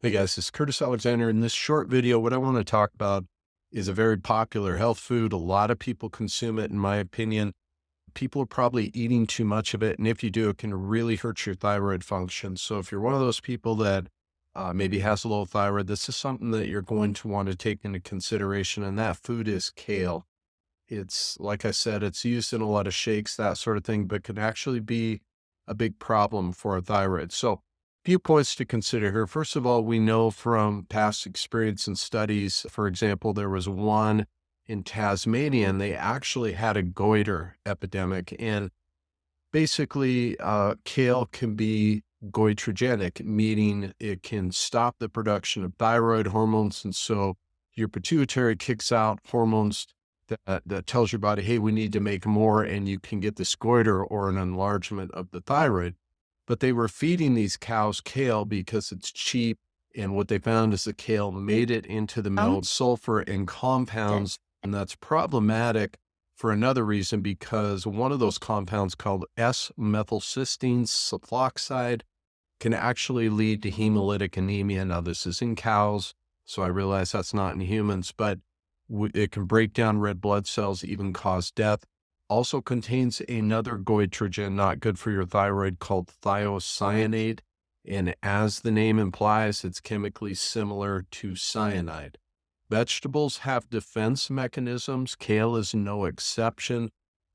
Hey guys, this is Curtis Alexander. In this short video, what I want to talk about is a very popular health food. A lot of people consume it, in my opinion. People are probably eating too much of it. And if you do, it can really hurt your thyroid function. So if you're one of those people that maybe has a low thyroid, this is something that you're going to want to take into consideration. And that food is kale. It's, like I said, it's used in a lot of shakes, that sort of thing, but can actually be a big problem for our thyroid. So, few points to consider here. First of all, we know from past experience and studies, for example, there was one in Tasmania, and they actually had a goiter epidemic. And basically, kale can be goitrogenic, meaning it can stop the production of thyroid hormones. And so your pituitary kicks out hormones that tells your body, hey, we need to make more, and you can get this goiter or an enlargement of the thyroid. But they were feeding these cows kale because it's cheap. And what they found is the kale made it into the milk, sulfur and compounds. And that's problematic for another reason, because one of those compounds called S-methylcysteine sulfoxide can actually lead to hemolytic anemia. Now, this is in cows, so I realize that's not in humans, but it can break down red blood cells, even cause death. Also contains another goitrogen, not good for your thyroid, called thiocyanate. And as the name implies, it's chemically similar to cyanide. Vegetables have defense mechanisms. Kale is no exception.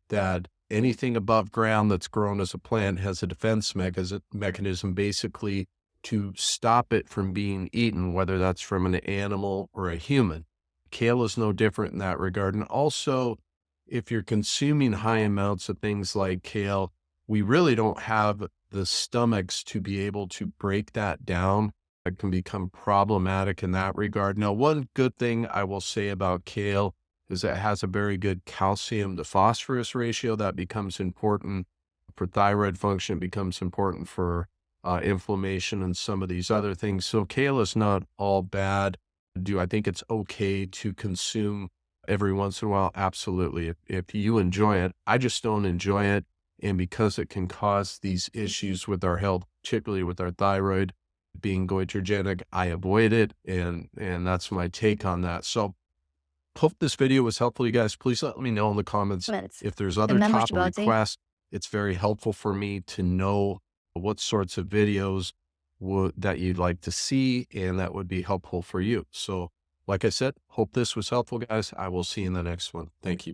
That anything above ground that's grown as a plant has a defense mechanism basically to stop it from being eaten, whether that's from an animal or a human. Kale is no different in that regard. And also, if you're consuming high amounts of things like kale, we really don't have the stomachs to be able to break that down. It can become problematic in that regard. Now, one good thing I will say about kale is it has a very good calcium to phosphorus ratio. That becomes important for thyroid function, it becomes important for inflammation and some of these other things. So kale is not all bad. Do I think it's okay to consume every once in a while? Absolutely. If you enjoy it, I just don't enjoy it. And because it can cause these issues with our health, particularly with our thyroid being goitrogenic, I avoid it. And that's my take on that. So hope this video was helpful, you guys. Please let me know in the comments if there's other topic requests. It's very helpful for me to know what sorts of videos that you'd like to see, and that would be helpful for you. So like I said, hope this was helpful, guys. I will see you in the next one. Thank you.